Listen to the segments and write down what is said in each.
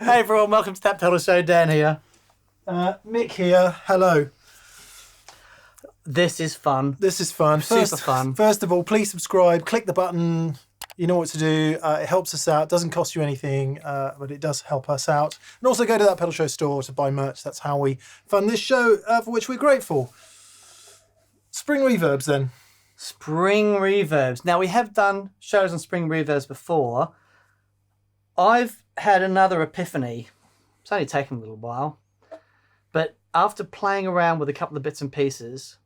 Hey everyone, welcome to That Pedal Show. Dan here. Mick here. Hello. This is fun. This is fun. Super fun. First of all, please subscribe. Click the button. You know what to do. It helps us out. Doesn't cost you anything, but it does help us out. And also go to That Pedal Show store to buy merch. That's how we fund this show, for which we're grateful. Spring reverbs then. Spring reverbs. Now, we have done shows on spring reverbs before. I've had another epiphany. It's only taken a little while. But after playing around with a couple of bits and pieces,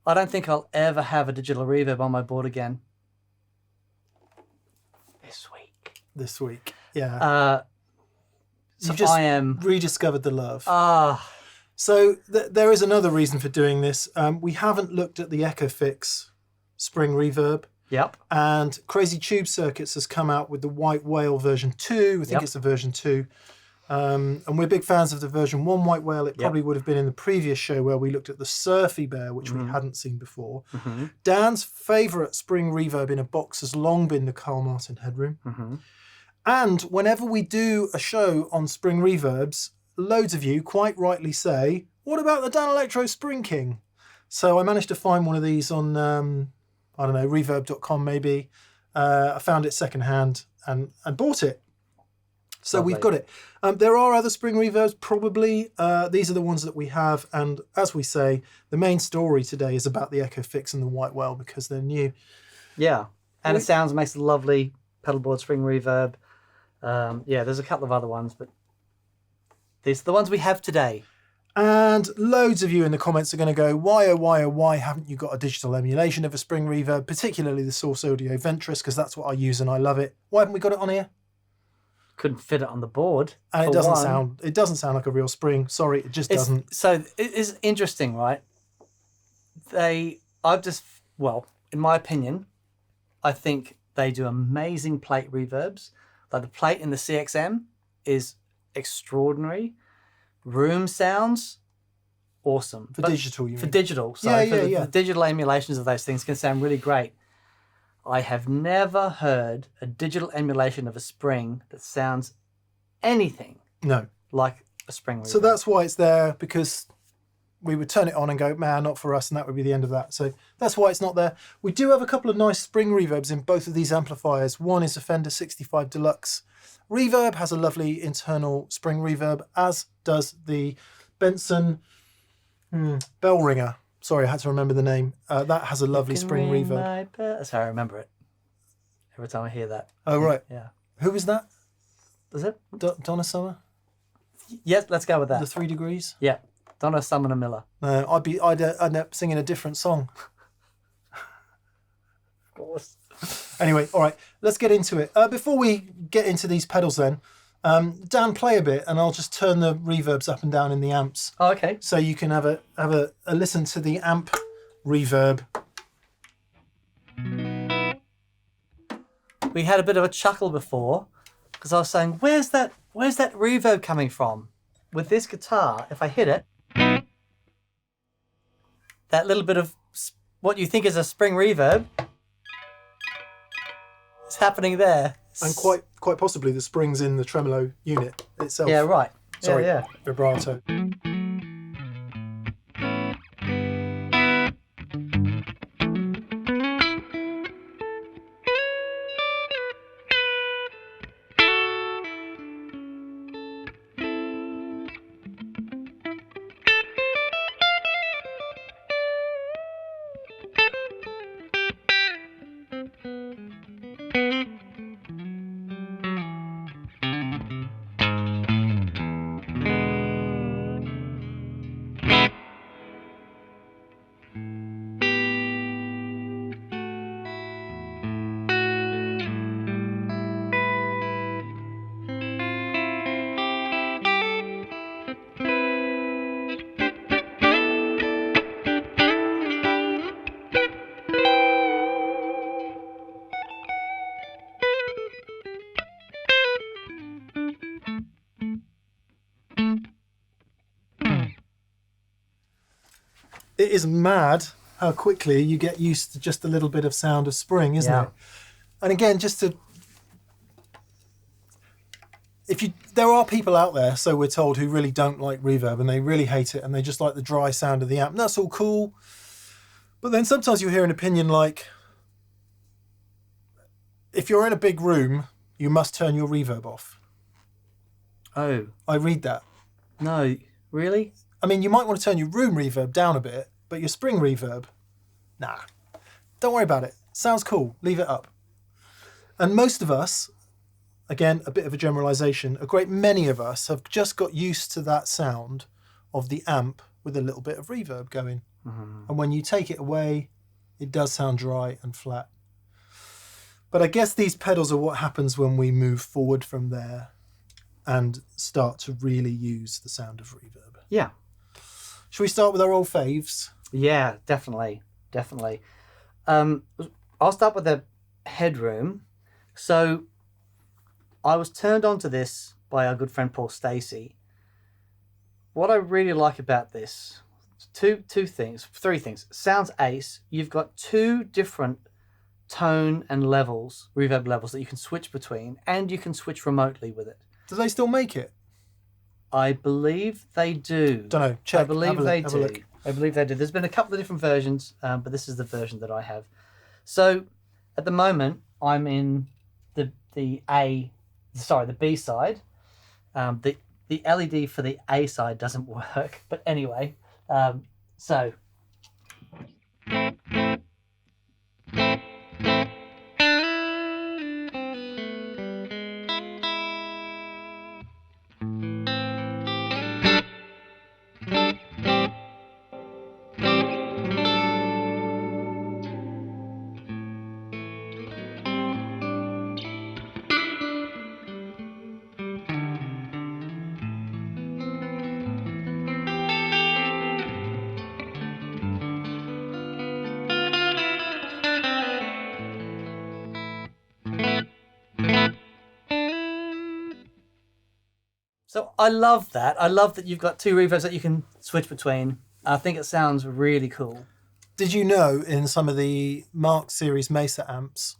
I don't think I'll ever have a digital reverb on my board again. This week. Yeah. So You've just I am rediscovered the love. Ah. So there is another reason for doing this. We haven't looked at the Echofix spring reverb. Yep. And Crazy Tube Circuits has come out with the White Whale version 2. I think it's the version 2. And we're big fans of the version 1 White Whale. It probably would have been in the previous show where we looked at the Surfy Bear, which we hadn't seen before. Dan's favourite spring reverb in a box has long been the Carl Martin Headroom. And whenever we do a show on spring reverbs, loads of you quite rightly say, what about the Danelectro Spring King? So I managed to find one of these on, I don't know, reverb.com maybe. I found it secondhand and bought it. So we've got it. There are other spring reverbs, probably. These are the ones that we have. And as we say, the main story today is about the Echofix and the White Whale because they're new. Yeah. And it sounds, makes a lovely pedalboard spring reverb. Yeah, there's a couple of other ones, but these are the ones we have today. And loads of you in the comments are going to go, why, oh, why haven't you got a digital emulation of a spring reverb, particularly the Source Audio Ventris, because that's what I use and I love it. Why haven't we got it on here? Couldn't fit it on the board. And it doesn't sound like a real spring. Sorry, it just doesn't. So it is interesting, right? In my opinion, I think they do amazing plate reverbs. Like the plate in the CXM is extraordinary. Room sounds awesome. Digital, you mean? For digital. The digital emulations of those things can sound really great. I have never heard a digital emulation of a spring that sounds anything like a spring reverb. So that's why it's there, because we would turn it on and go, man, not for us, and that would be the end of that. So that's why it's not there. We do have a couple of nice spring reverbs in both of these amplifiers. One is a Fender 65 Deluxe. Reverb has a lovely internal spring reverb, as does the Benson Bell Ringer. Sorry, I had to remember the name. That has a lovely spring reverb. That's how I remember it. Every time I hear that. Oh, right. Yeah. Who was that? Was it? Donna Summer? Yes, let's go with that. The 3 Degrees? Yeah. Donna Summer and Miller. No, I'd end up singing a different song. Of course. Anyway, all right, let's get into it. Before we get into these pedals then, Dan, play a bit and I'll just turn the reverbs up and down in the amps. Oh, okay. So you can have a listen to the amp reverb. We had a bit of a chuckle before because I was saying, where's that reverb coming from? With this guitar, if I hit it, that little bit of what you think is a spring reverb is happening there. And quite possibly the springs in the tremolo unit itself. Yeah, right. Sorry, yeah. vibrato. It is mad how quickly you get used to just a little bit of sound of spring, isn't it? And again, there are people out there, so we're told, who really don't like reverb and they really hate it and they just like the dry sound of the amp. And that's all cool. But then sometimes you'll hear an opinion like, if you're in a big room, you must turn your reverb off. Oh. I read that. No, really? I mean, you might want to turn your room reverb down a bit, but your spring reverb, nah. Don't worry about it. Sounds cool. Leave it up. And most of us, again, a bit of a generalization, a great many of us have just got used to that sound of the amp with a little bit of reverb going. Mm-hmm. And when you take it away, it does sound dry and flat. But I guess these pedals are what happens when we move forward from there and start to really use the sound of reverb. Yeah. Shall we start with our old faves? Yeah, definitely. Definitely. I'll start with the Headroom. So I was turned on to this by our good friend Paul Stacey. What I really like about this, three things. Sounds ace. You've got two different tone and levels, reverb levels, that you can switch between, and you can switch remotely with it. Do they still make it? I believe they do. Don't know. Check. I believe they do. Look. I believe they do. There's been a couple of different versions, but this is the version that I have. So at the moment, I'm in the B side. The LED for the A side doesn't work, but anyway, so. So I love that. I love that you've got two reverbs that you can switch between. I think it sounds really cool. Did you know in some of the Mark Series Mesa amps,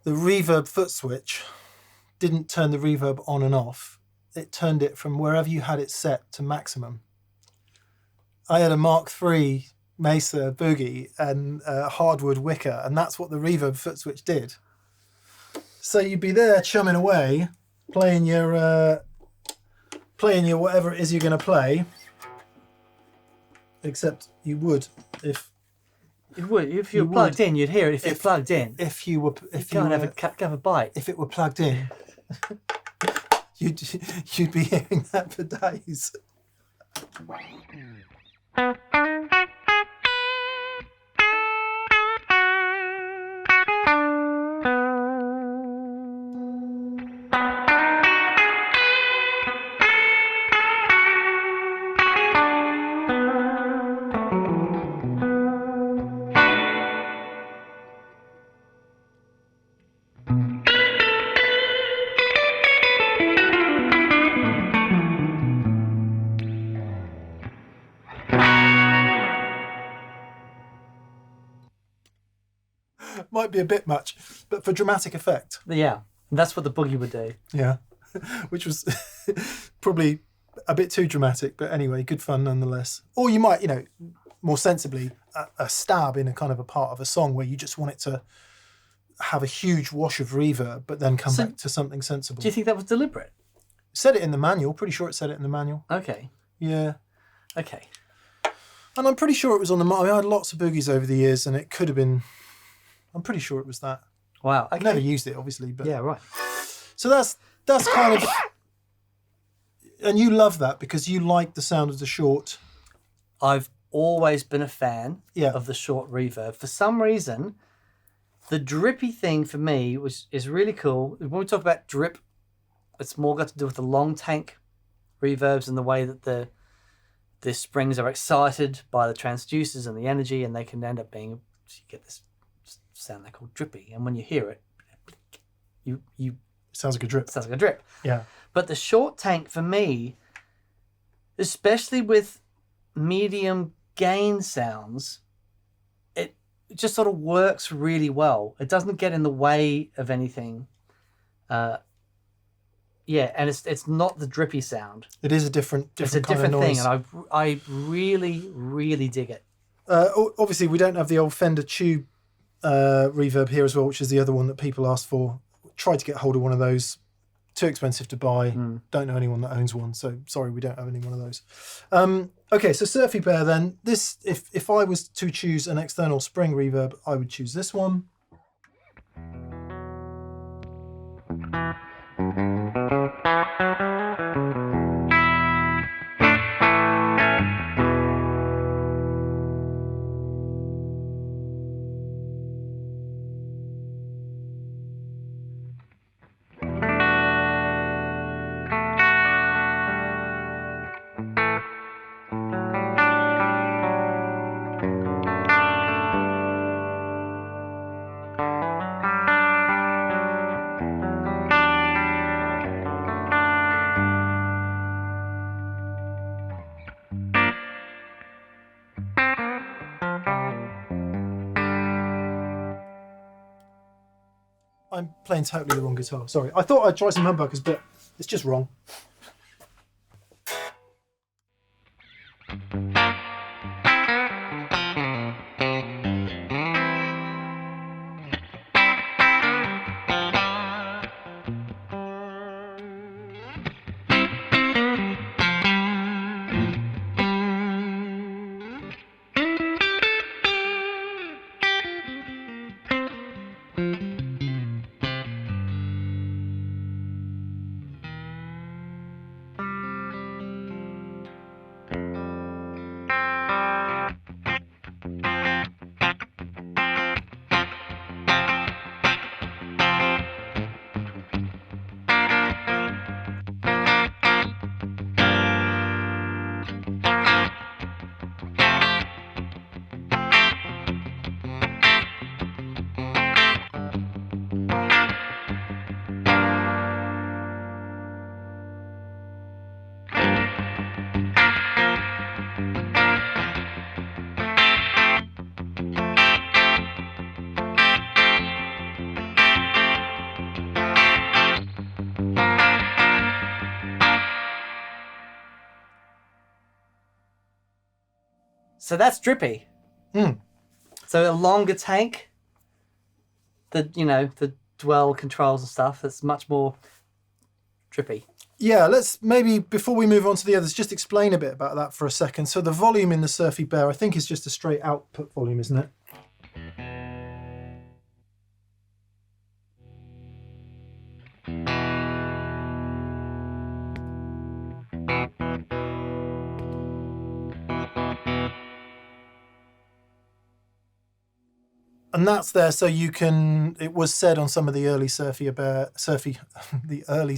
the reverb foot switch didn't turn the reverb on and off. It turned it from wherever you had it set to maximum. I had a Mark III Mesa Boogie and a hardwood wicker, and that's what the reverb foot switch did. So you'd be there chumming away, playing your whatever it is you're going to play, except you would if you were plugged in, you'd hear it. If you're plugged in, if you were have a bite. If it were plugged in, you'd be hearing that for days. Might be a bit much, but for dramatic effect. Yeah, that's what the boogie would do. Yeah, which was probably a bit too dramatic, but anyway, good fun nonetheless. Or you might, more sensibly, a stab in a kind of a part of a song where you just want it to have a huge wash of reverb, but then come back to something sensible. Do you think that was deliberate? It said it in the manual. Pretty sure it said it in the manual. Okay. Yeah. Okay. And I'm pretty sure it was on the. I had lots of boogies over the years, and it could have been. I'm pretty sure it was that. Wow. Okay. I've never used it, obviously, but yeah, right. So that's kind of, and you love that because you like the sound of the short. I've always been a fan of the short reverb. For some reason, the drippy thing for me is really cool. When we talk about drip, it's more got to do with the long tank reverbs and the way that the springs are excited by the transducers and the energy, and they can end up being, you get this sound they call drippy, and when you hear it, you sounds like a drip. Sounds like a drip. Yeah. But the short tank for me, especially with medium gain sounds, it just sort of works really well. It doesn't get in the way of anything. Yeah, and it's not the drippy sound. It is a different It's a kind different of noise. thing, and I really dig it. Obviously, we don't have the old Fender Tube reverb here as well, which is the other one that people asked for. Tried to get hold of one of those. Too expensive to buy. Don't know anyone that owns one, so sorry, we don't have any one of those. Okay, so Surfy Bear then. This, if I was to choose an external spring reverb, I would choose this one. I'm playing totally the wrong guitar. Sorry. I thought I'd try some humbuckers, but it's just wrong. So that's drippy. So a longer tank, the dwell controls and stuff, that's much more drippy. Yeah, let's maybe, before we move on to the others, just explain a bit about that for a second. So the volume in the Surfy Bear, I think, is just a straight output volume, isn't it? And that's there so you can, it was said on some of the early Surfy Bears, some of the earlier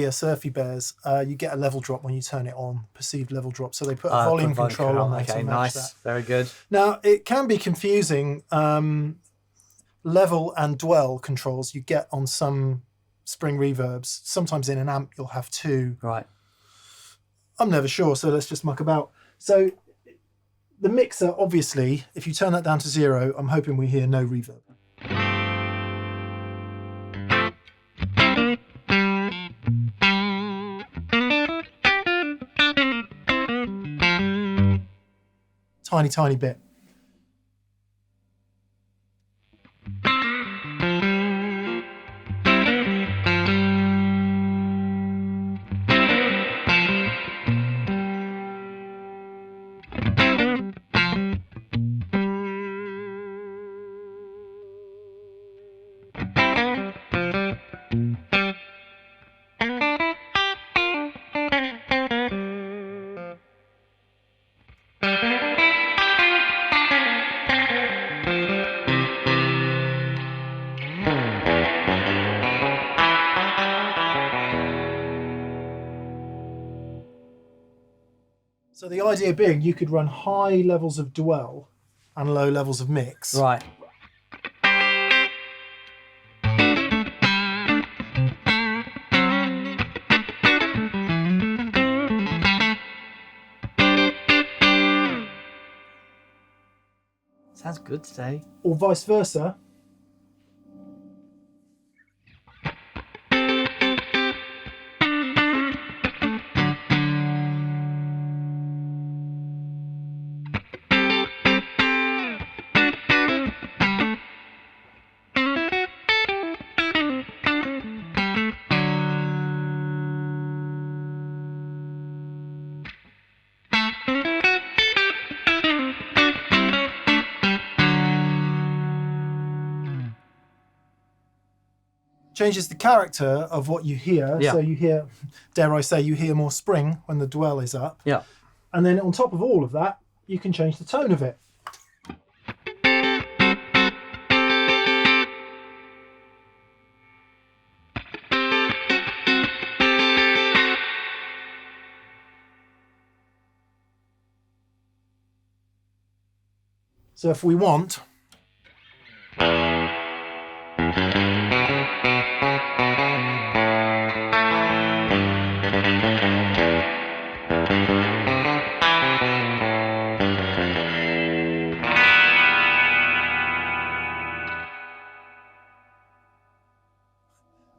Surfy Bears, you get a level drop when you turn it on, perceived level drop. So they put a volume control on there to match that. Very good. Now, it can be confusing, level and dwell controls you get on some spring reverbs. Sometimes in an amp you'll have two. Right. I'm never sure, so let's just muck about. So the mixer, obviously, if you turn that down to 0, I'm hoping we hear no reverb. Tiny, tiny bit. So the idea being you could run high levels of dwell and low levels of mix. Right. Sounds good today. Or vice versa. changes the character of what you hear. Yeah. So you hear, dare I say, you hear more spring when the dwell is up. Yeah. And then on top of all of that, you can change the tone of it. So if we want,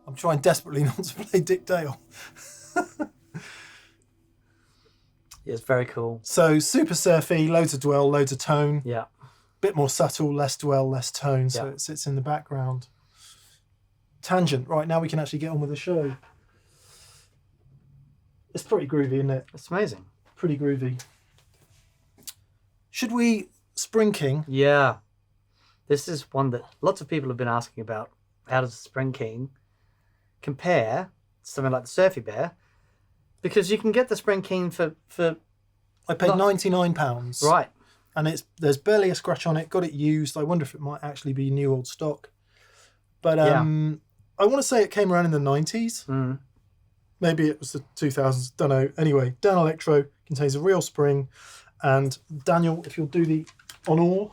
I'm trying desperately not to play Dick Dale. Yeah, it's very cool. So super surfy, loads of dwell, loads of tone. Yeah. Bit more subtle, less dwell, less tone, so it sits in the background. Tangent. Right, now we can actually get on with the show. It's pretty groovy, isn't it? It's amazing. Pretty groovy. Should we Spring King? Yeah. This is one that lots of people have been asking about. How does the Spring King compare to something like the Surfy Bear? Because you can get the Spring King for I paid £99. right. And there's barely a scratch on it. Got it used. I wonder if it might actually be new old stock. But I want to say it came around in the 90s. Mm. Maybe it was the 2000s. Don't know. Anyway, Danelectro contains a real spring. And Daniel, if you'll do the on-all.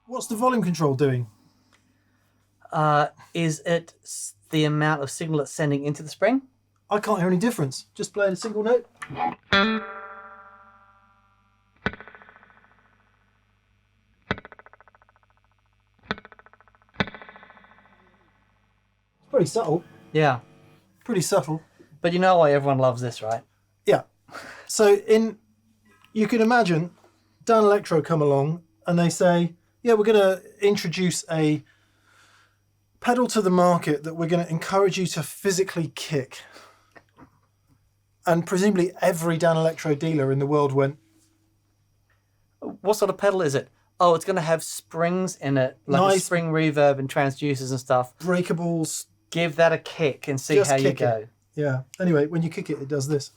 What's the volume control doing? Is it the amount of signal it's sending into the spring? I can't hear any difference. Just playing a single note. It's pretty subtle. Yeah. Pretty subtle. But you know why everyone loves this, right? Yeah. So you can imagine Danelectro come along and they say, yeah, we're going to introduce a pedal to the market that we're going to encourage you to physically kick. And presumably every Danelectro dealer in the world went, What sort of pedal is it? Oh, it's going to have springs in it, like a Nice. spring reverb and transducers and stuff. breakables. Give that a kick and see Just how you kick go. it. Yeah. Anyway, when you kick it, it does this.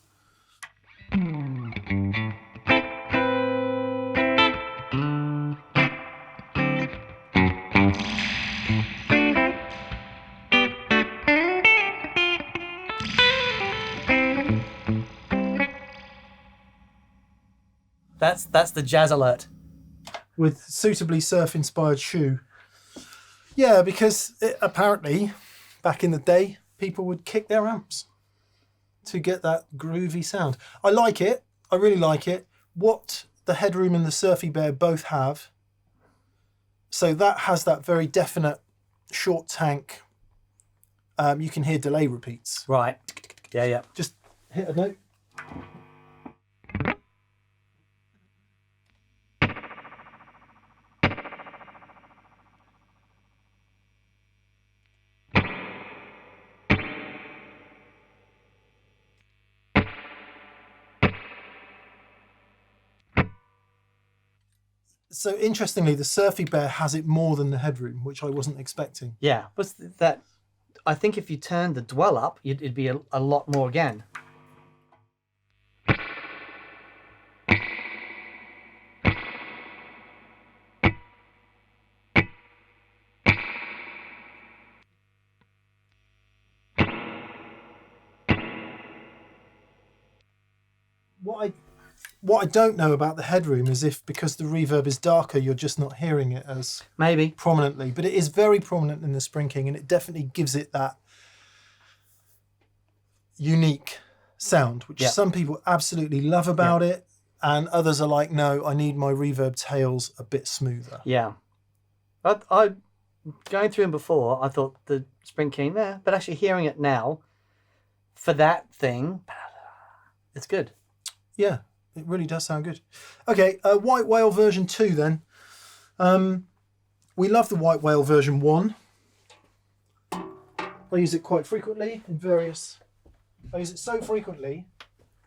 That's the jazz alert. With suitably surf-inspired shoe. Yeah, because apparently, back in the day, people would kick their amps to get that groovy sound. I like it. I really like it. What the Headroom and the Surfy Bear both have. So that has that very definite short tank. You can hear delay repeats. Right. Yeah, yeah. Just hit a note. So interestingly, the Surfy Bear has it more than the Headroom, which I wasn't expecting. Yeah. What's that? I think if you turned the dwell up, it'd be a lot more again. What I don't know about the Headroom is if because the reverb is darker, you're just not hearing it as maybe prominently. But it is very prominent in the Spring King, and it definitely gives it that unique sound, which some people absolutely love about it, and others are like, no, I need my reverb tails a bit smoother. Yeah. I going through them before, I thought the Spring King there, but actually hearing it now, for that thing, it's good. Yeah, it really does sound good. Okay, White Whale version 2 then. We love the White Whale version 1. I use it quite frequently in various... I use it so frequently.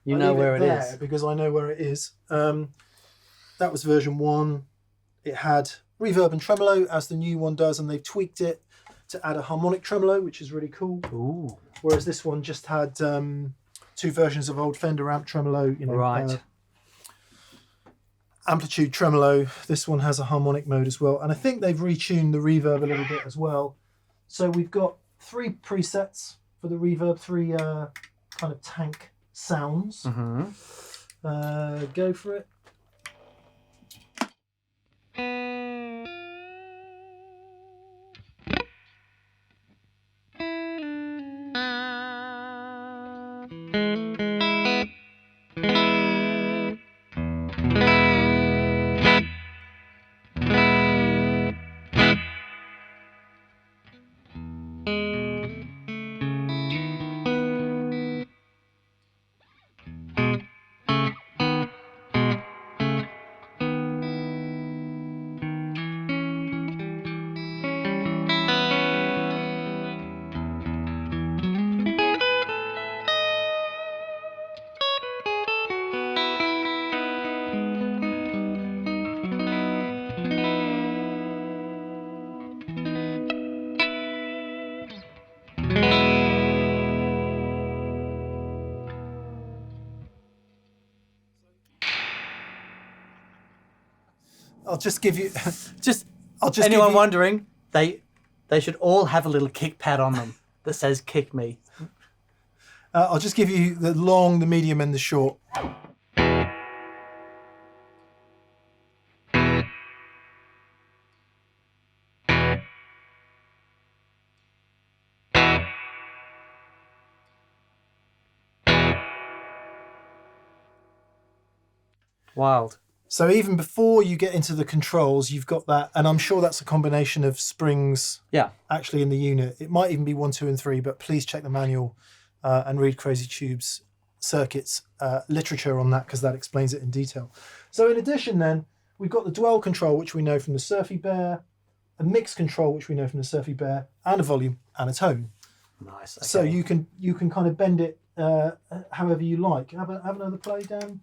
You know where it is. Because I know where it is. That was version 1. It had reverb and tremolo, as the new one does, and they've tweaked it to add a harmonic tremolo, which is really cool. Ooh. Whereas this one just had 2 versions of old Fender amp tremolo. You know, right. Amplitude tremolo. This one has a harmonic mode as well, and I think they've retuned the reverb a little bit as well. So we've got 3 presets for the reverb, 3 kind of tank sounds. Go for it. I'll just give you anyone wondering, they should all have a little kick pad on them that says kick me. I'll just give you the long, the medium and the short. Wild. So even before you get into the controls, you've got that, and I'm sure that's a combination of springs actually in the unit. It might even be 1, 2, and 3, but please check the manual and read Crazy Tube's circuits literature on that, because that explains it in detail. So in addition then, we've got the dwell control, which we know from the Surfy Bear, a mix control, which we know from the Surfy Bear, and a volume and a tone. Nice. Okay. So you can kind of bend it however you like. Have another play, Dan.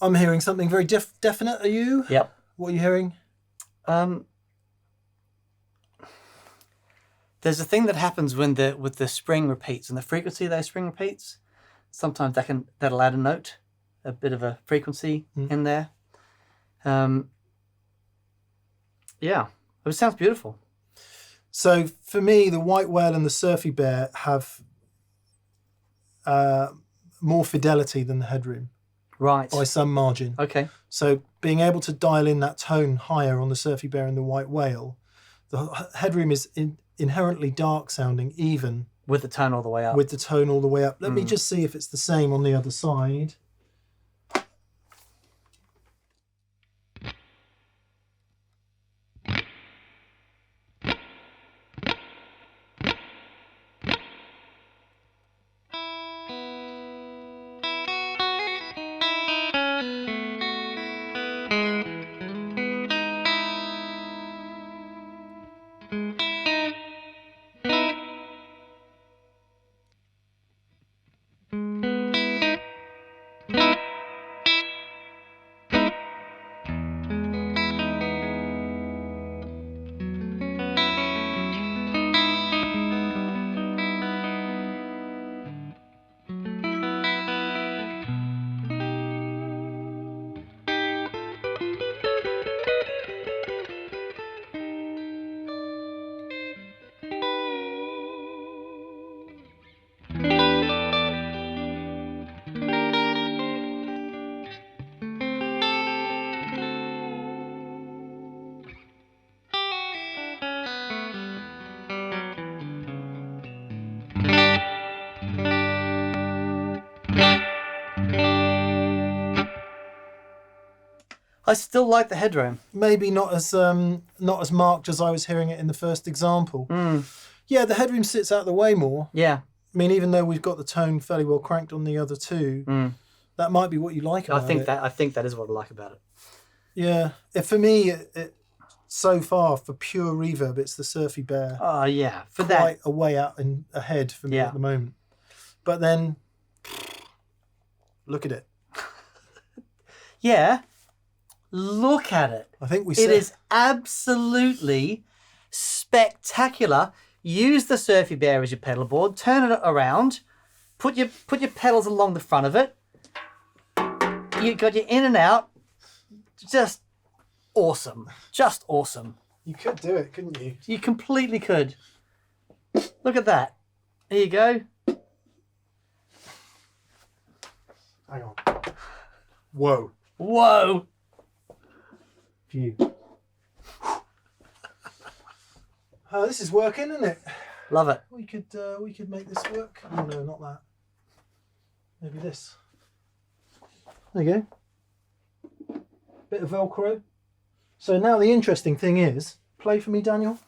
I'm hearing something very definite. Are you? Yep. What are you hearing? There's a thing that happens when with the spring repeats and the frequency of those spring repeats. Sometimes that'll add a note, a bit of a frequency in there. Yeah, it sounds beautiful. So for me, the white whale and the Surfy Bear have more fidelity than the Headroom. Right. By some margin. Okay. So being able to dial in that tone higher on the Surfy Bear and the white whale, the Headroom is inherently dark sounding, even with the tone all the way up. With the tone all the way up. Let me just see if it's the same on the other side. I still like the Headroom. Maybe not as marked as I was hearing it in the first example. Yeah, the Headroom sits out the way more. Yeah. I mean, even though we've got the tone fairly well cranked on the other two, that might be what you like about it. I think that is what I like about it. Yeah. For me, so far, for pure reverb, it's the Surfy Bear. Oh, yeah. For quite a way out and ahead for me at the moment. But then, look at it. Yeah. Look at it. I think it is absolutely spectacular. Use the Surfy Bear as your pedal board. Turn it around. Put your pedals along the front of it. You got your in and out. Just awesome. Just awesome. You could do it, couldn't you? You completely could. Look at that. There you go. Hang on. Whoa. Whoa. View. This is working, isn't it? Love it. We could make this work. Oh no, not that. Maybe this. There you go. Bit of Velcro. So now the interesting thing is, play for me, Daniel.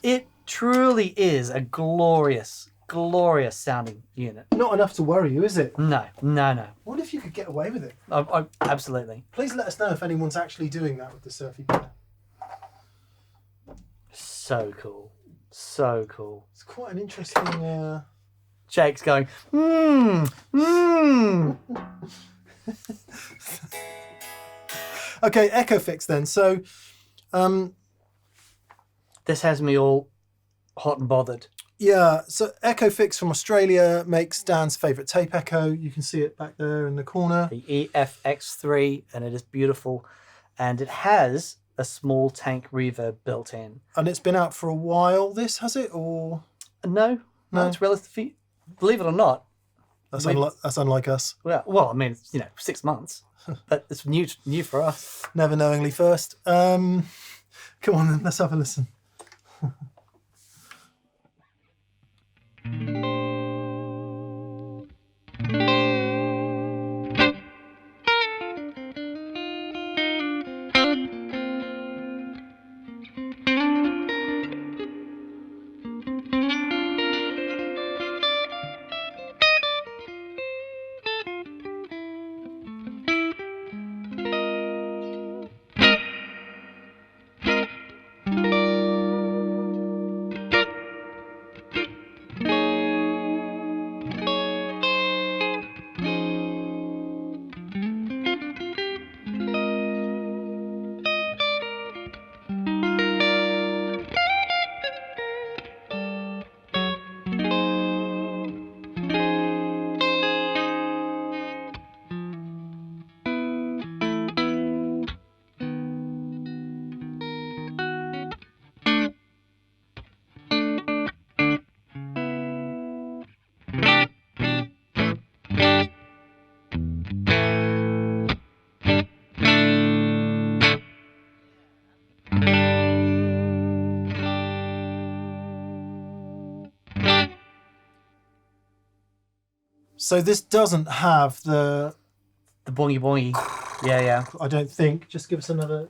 It truly is a glorious, glorious sounding unit. Not enough to worry you, is it? No. What if you could get away with it? Absolutely. Please let us know if anyone's actually doing that with the Surfy Bear. So cool. So cool. It's quite an interesting... Jake's going, Okay, Echo Fix then. So this has me all hot and bothered. yeah, so Echo Fix from Australia makes Dan's favourite tape echo. You can see it back there in the corner. The EFX3, and it is beautiful. And it has a small tank reverb built in. And it's been out for a while, this, has it? Or No, it's relatively, believe it or not. that's unlike us. Well, I mean, it's, 6 months, but it's new for us. Never knowingly first. Come on then, let's have a listen. So this doesn't have the bongy bongy. Yeah. I don't think. Just give us another.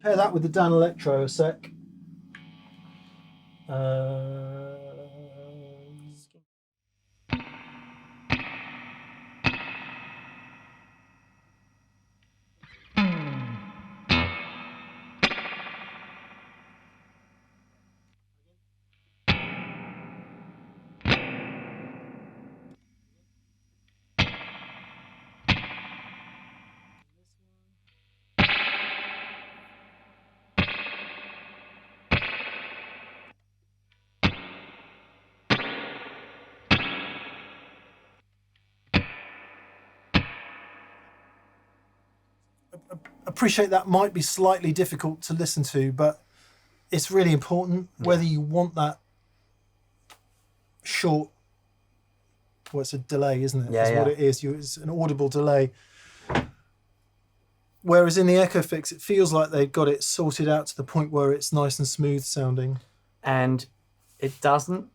Pair that with the Danelectro a sec. Appreciate that might be slightly difficult to listen to, but it's really important whether you want that short. Well, it's a delay, isn't it? That's what it is. It's an audible delay. Whereas in the Echo Fix, it feels like they've got it sorted out to the point where it's nice and smooth sounding. And it doesn't.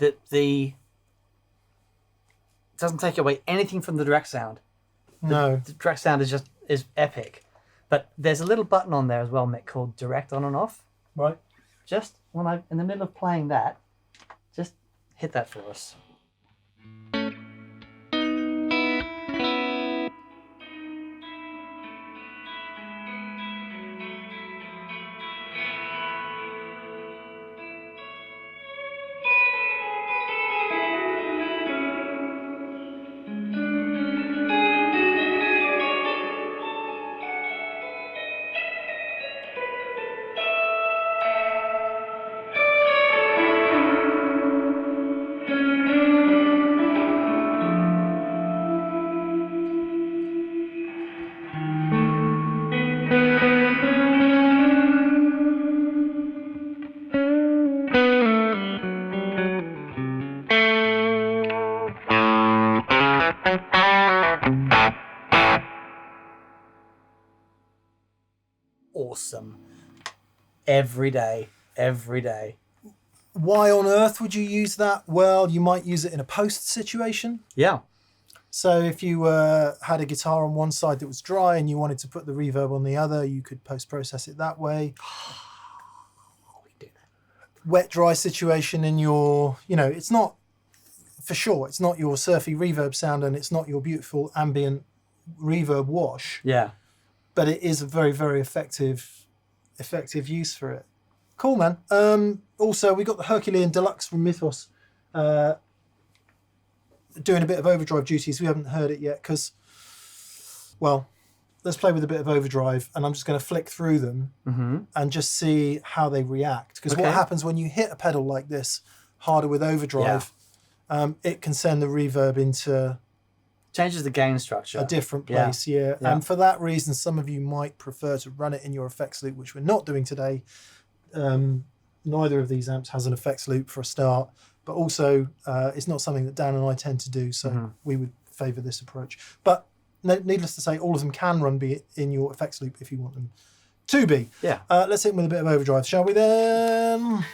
It doesn't take away anything from the direct sound. No. The direct sound is epic. But there's a little button on there as well, Mick, called direct on and off. Right. Just when I'm in the middle of playing that, just hit that for us. Awesome. Every day. Why on earth would you use that? Well, you might use it in a post situation. Yeah. So if you had a guitar on one side that was dry and you wanted to put the reverb on the other, you could post-process it that way. We do that. Wet-dry situation in your, it's not for sure, it's not your surfy reverb sound and it's not your beautiful ambient reverb wash. Yeah. But it is a very, very effective use for it. Cool, man. Also, we got the Herculean Deluxe from Mythos doing a bit of overdrive duties. We haven't heard it yet because, well, let's play with a bit of overdrive, and I'm just going to flick through them and just see how they react. Because what happens when you hit a pedal like this harder with overdrive, it can send the reverb into... Changes the gain structure. A different place, yeah. And for that reason, some of you might prefer to run it in your effects loop, which we're not doing today. Neither of these amps has an effects loop for a start, but also it's not something that Dan and I tend to do, so we would favour this approach. But needless to say, all of them can run in your effects loop if you want them to be. Yeah. Let's hit them with a bit of overdrive, shall we then?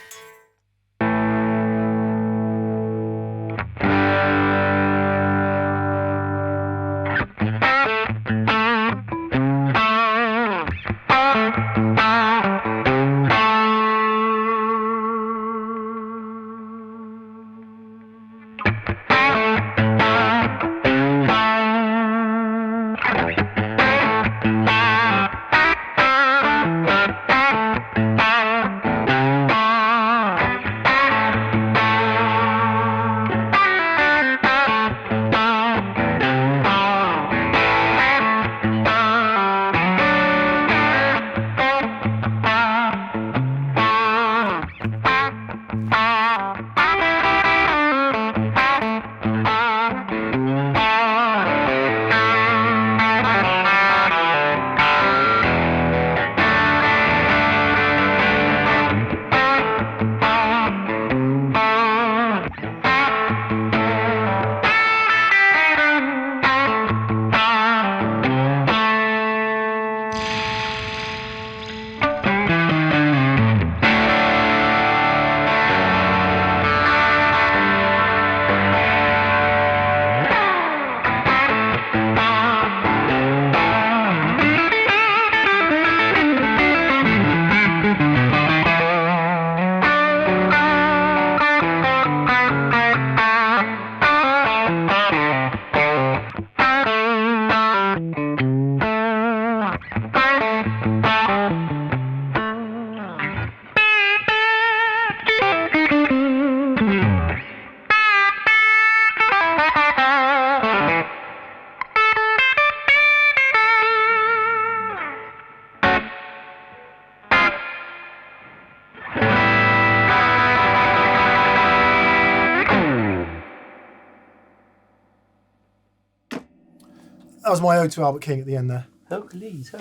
That was my ode to Albert King at the end there. Hercules.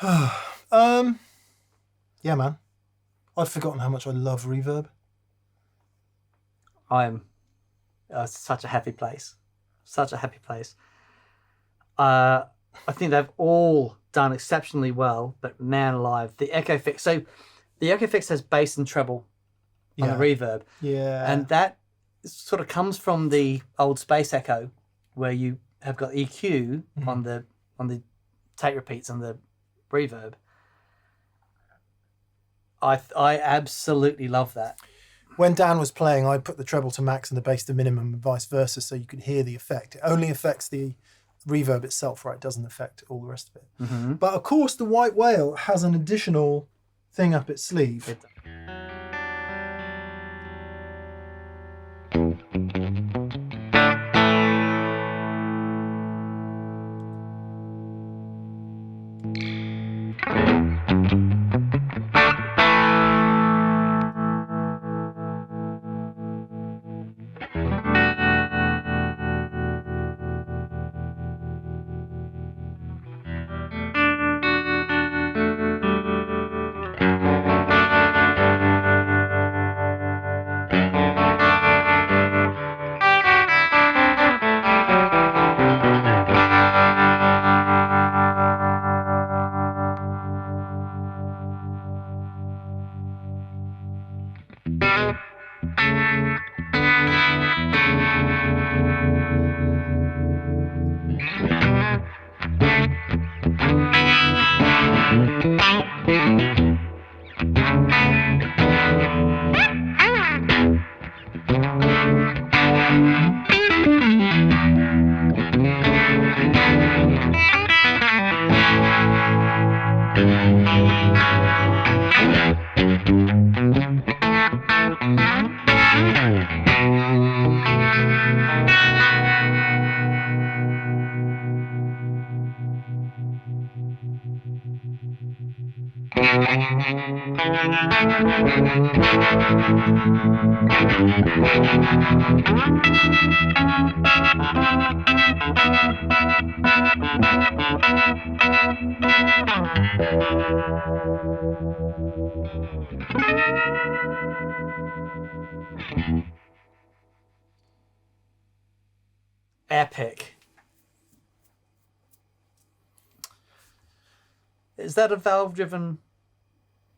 Yeah, man. I'd forgotten how much I love reverb. I'm such a happy place. Such a happy place. I think they've all done exceptionally well, but man alive, the Echo Fix. So the Echo Fix has bass and treble on the reverb. Yeah. And that sort of comes from the old Space Echo, where you have got EQ on the tape repeats and the reverb. I absolutely love that. When Dan was playing, I put the treble to max and the bass to minimum and vice versa, so you could hear the effect. It only affects the reverb itself, right? It doesn't affect all the rest of it. But of course, the White Whale has an additional thing up its sleeve. Epic. Is that a valve-driven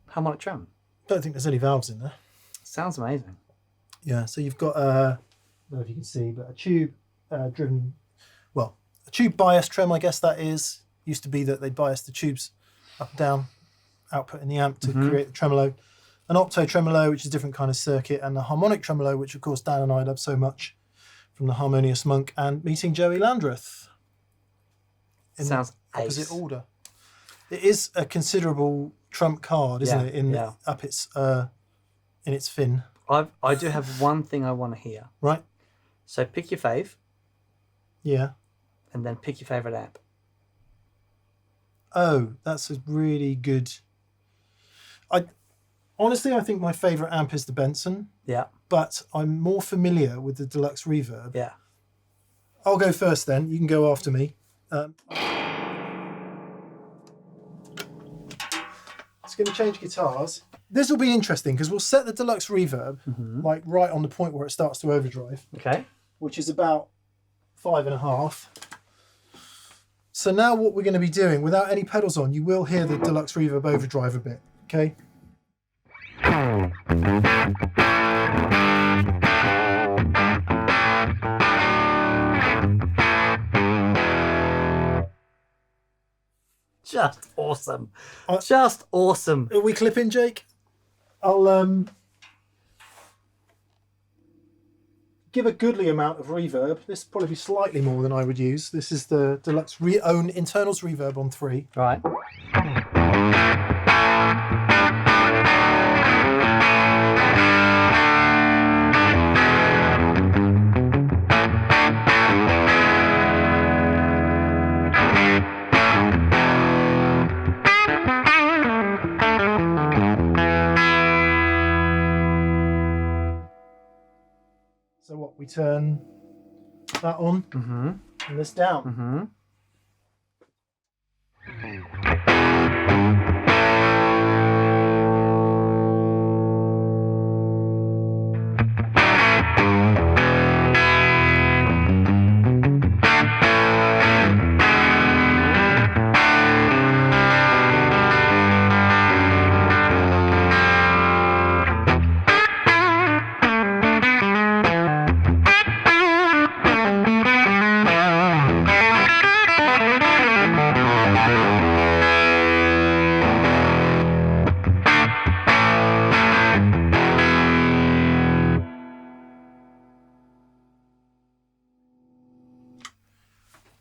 harmonic trem? Don't think there's any valves in there. Sounds amazing. Yeah, so you've got I don't know if you can see, but a tube driven, well, a tube bias trem, I guess that is. Used to be that they bias the tubes up and down output in the amp to create the tremolo. An octo tremolo, which is a different kind of circuit, and the harmonic tremolo, which of course Dan and I love so much from the Harmonious Monk and meeting Joey Landreth. Sounds opposite ace. order. It is a considerable trump card, isn't it? In its fin. I do have one thing I want to hear. Right. So pick your fave. Yeah. And then pick your favourite amp. Oh, that's a really good... Honestly, I think my favourite amp is the Benson. Yeah. But I'm more familiar with the Deluxe Reverb. Yeah. I'll go first then. You can go after me. It's going to change guitars. This will be interesting because we'll set the Deluxe Reverb like right on the point where it starts to overdrive. Okay. Which is about 5.5. So now what we're going to be doing, without any pedals on, you will hear the Deluxe Reverb overdrive a bit. Okay. Just awesome. Just awesome. Are we clipping, Jake? I'll give a goodly amount of reverb. This will probably be slightly more than I would use. This is the Deluxe own internals reverb on 3. Right. So what, we turn that on and this down.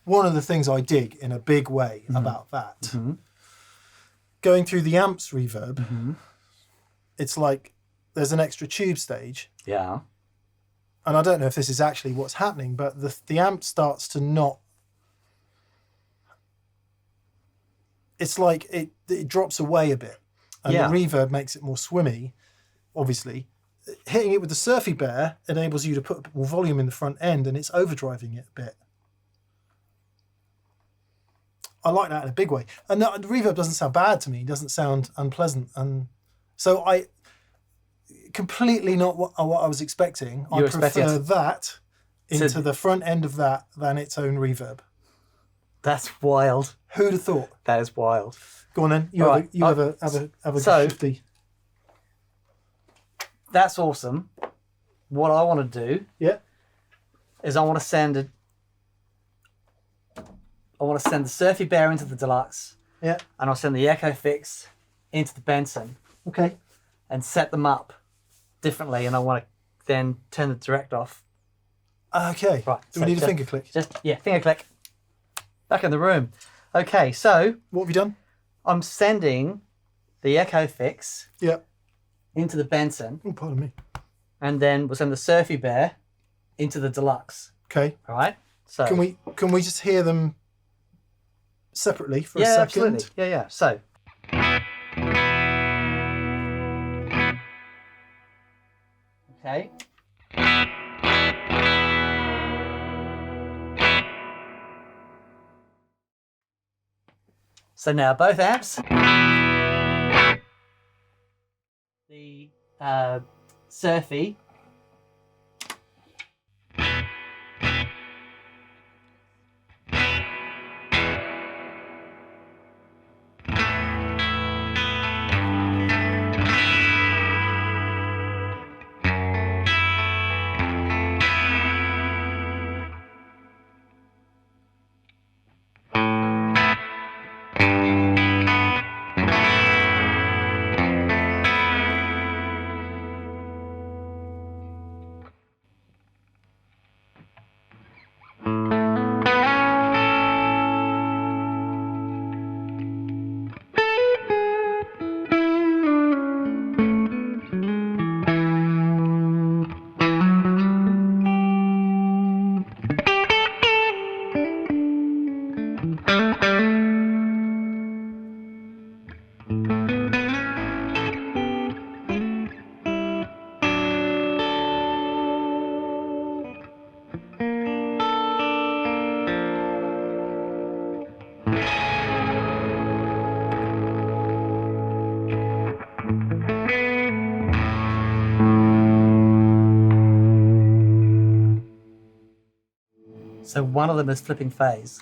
One of the things I dig in a big way about that, going through the amps reverb, it's like there's an extra tube stage. Yeah. And I don't know if this is actually what's happening, but the amp starts to not... It's like it drops away a bit. And the reverb makes it more swimmy, obviously. Hitting it with the Surfy Bear enables you to put a bit more volume in the front end, and it's overdriving it a bit. I like that in a big way. And the reverb doesn't sound bad to me. It doesn't sound unpleasant. And so I completely not what I was expecting. I prefer that into the front end of that than its own reverb. That's wild. Who'd have thought? That is wild. Go on then. You have a shifty. That's awesome. What I want to do is I want to send the Surfy Bear into the Deluxe. Yeah. And I'll send the Echo Fix into the Benson. Okay. And set them up differently, and I want to then turn the direct off. Okay. Right. Do we need a finger click? Finger click. Back in the room. Okay, so what have you done? I'm sending the Echo Fix Yeah. into the Benson, Oh, pardon me. and then we'll send the Surfy Bear into the Deluxe. Okay. All right. So Can we just hear them separately for a yeah, second? absolutely. Yeah, yeah. So. Okay. So now both amps. The Surfy. So one of them is flipping phase.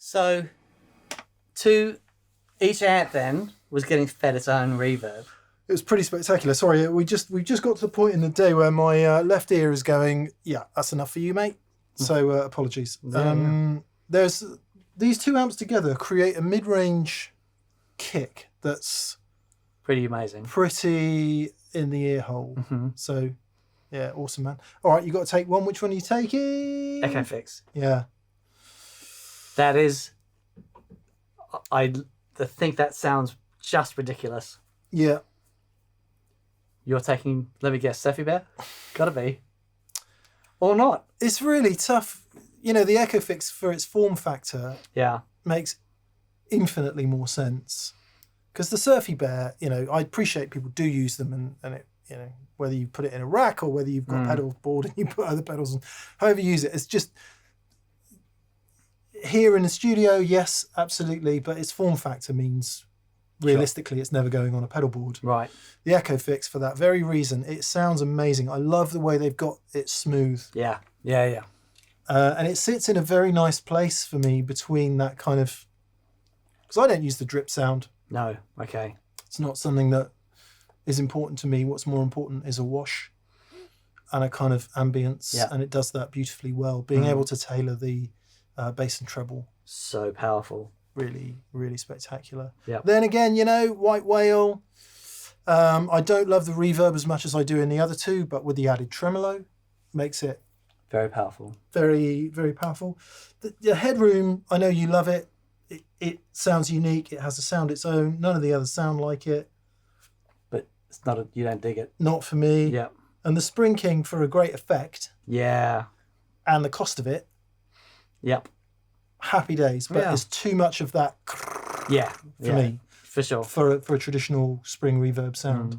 So each amp then was getting fed its own reverb. It was pretty spectacular. Sorry, we just got to the point in the day where my left ear is going, yeah, that's enough for you, mate. So apologies. There's these two amps together create a mid-range kick that's Pretty amazing. pretty in the ear hole. So yeah, awesome, man. All right, you got to take one. Which one are you taking? Echo Fix. Yeah. That is, I think that sounds just ridiculous. Yeah. You're taking, let me guess, Surfy Bear? Gotta be. Or not. It's really tough. You know, the Echo Fix for its form factor makes infinitely more sense. Because the Surfy Bear, you know, I appreciate people do use them and it, you know, whether you put it in a rack or whether you've got a pedal board and you put other pedals on, however you use it, it's just here in the studio, yes, absolutely, but its form factor means realistically it's never going on a pedal board. Right. The Echo Fix, for that very reason, it sounds amazing. I love the way they've got it smooth. Yeah. Yeah. And it sits in a very nice place for me between that kind of, because I don't use the drip sound. No. Okay. It's not something that is important to me. What's more important is a wash and a kind of ambience, and it does that beautifully well. Being able to tailor the bass and treble. So powerful. Really, really spectacular. Yeah. Then again, you know, White Whale. I don't love the reverb as much as I do in the other two, but with the added tremolo, makes it very powerful. Very, very powerful. The Headroom, I know you love it. It sounds unique. It has a sound its own. None of the others sound like it. But it's not you don't dig it. Not for me. Yeah. And the Spring King for a great effect. Yeah. And the cost of it. Yep. Happy days. But there's too much of that for me. For sure. For a traditional spring reverb sound.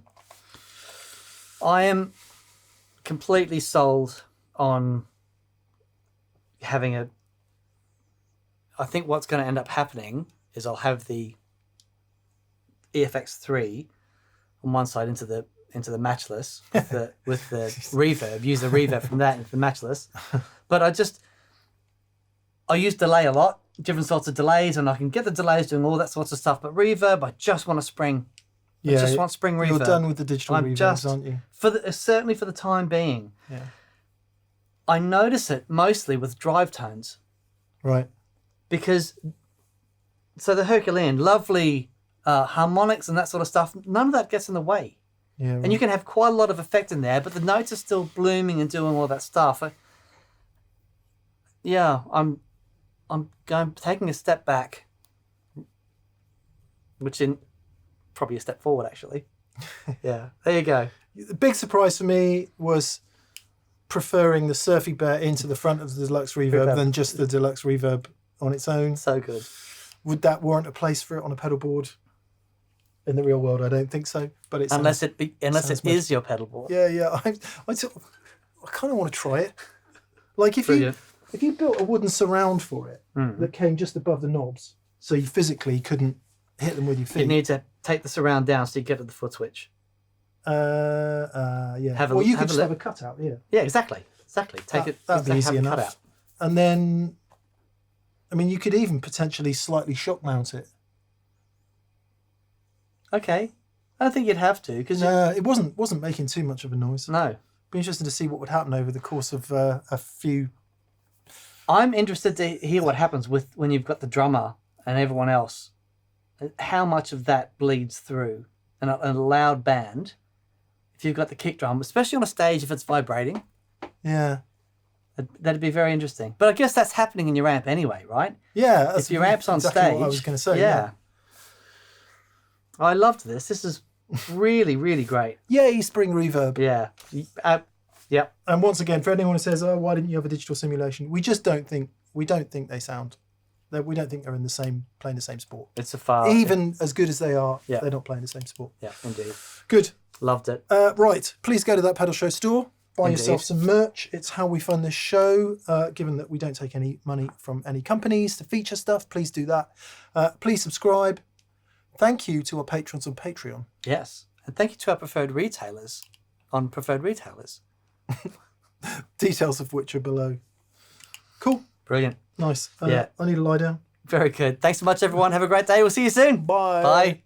I am completely sold on having a. I think what's going to end up happening is I'll have the EFX3 on one side into the matchless with the reverb. Use the reverb from that into the matchless. But I use delay a lot, different sorts of delays, and I can get the delays doing all that sorts of stuff. But reverb, I just want a spring. I just want spring reverb. You're done with the digital reverbs, aren't you? Certainly for the time being. Yeah. I notice it mostly with drive tones. Right. Because, so the Herculean, lovely harmonics and that sort of stuff, none of that gets in the way. Yeah. Right. And you can have quite a lot of effect in there, but the notes are still blooming and doing all that stuff. I'm taking a step back, which in probably a step forward, actually. Yeah, there you go. The big surprise for me was preferring the Surfy Bear into the front of the Deluxe reverb than just the Deluxe reverb on its own. So good. Would that warrant a place for it on a pedal board? In the real world, I don't think so. But it's unless it is your pedal board. Yeah. I kind of want to try it. Like if you built a wooden surround for it that came just above the knobs, so you physically couldn't hit them with your feet. You need to take the surround down so you get to the foot switch. Yeah. You could just have a cutout. Yeah. Yeah, exactly. That'd be easy enough. Cutout. And then, I mean, you could even potentially slightly shock mount it. Okay, I don't think you'd have to because it wasn't making too much of a noise. No. Be interesting to see what would happen over the course of a few. I'm interested to hear what happens when you've got the drummer and everyone else. How much of that bleeds through in a loud band? If you've got the kick drum, especially on a stage if it's vibrating. Yeah. That'd be very interesting. But I guess that's happening in your amp anyway, right? Yeah. If your amp's on stage. What I was going to say. Yeah. I loved this. This is really, really great. Yay, spring reverb. Yeah. Yeah. And once again, for anyone who says, "Oh, why didn't you have a digital simulation?" We just don't think they sound. We don't think they're in playing the same sport. It's a far. Even as good as they are, they're not playing the same sport. Yeah, indeed. Good. Loved it. Right. Please go to that pedal show store. Buy Indeed. yourself some merch. It's how we fund this show. Given that we don't take any money from any companies to feature stuff, please do that. Please subscribe. Thank you to our patrons on Patreon. Yes. And thank you to our preferred retailers on Preferred Retailers. Details of which are below. Cool. Brilliant. Nice. I need to lie down. Very good. Thanks so much, everyone. Have a great day. We'll see you soon. Bye. Bye.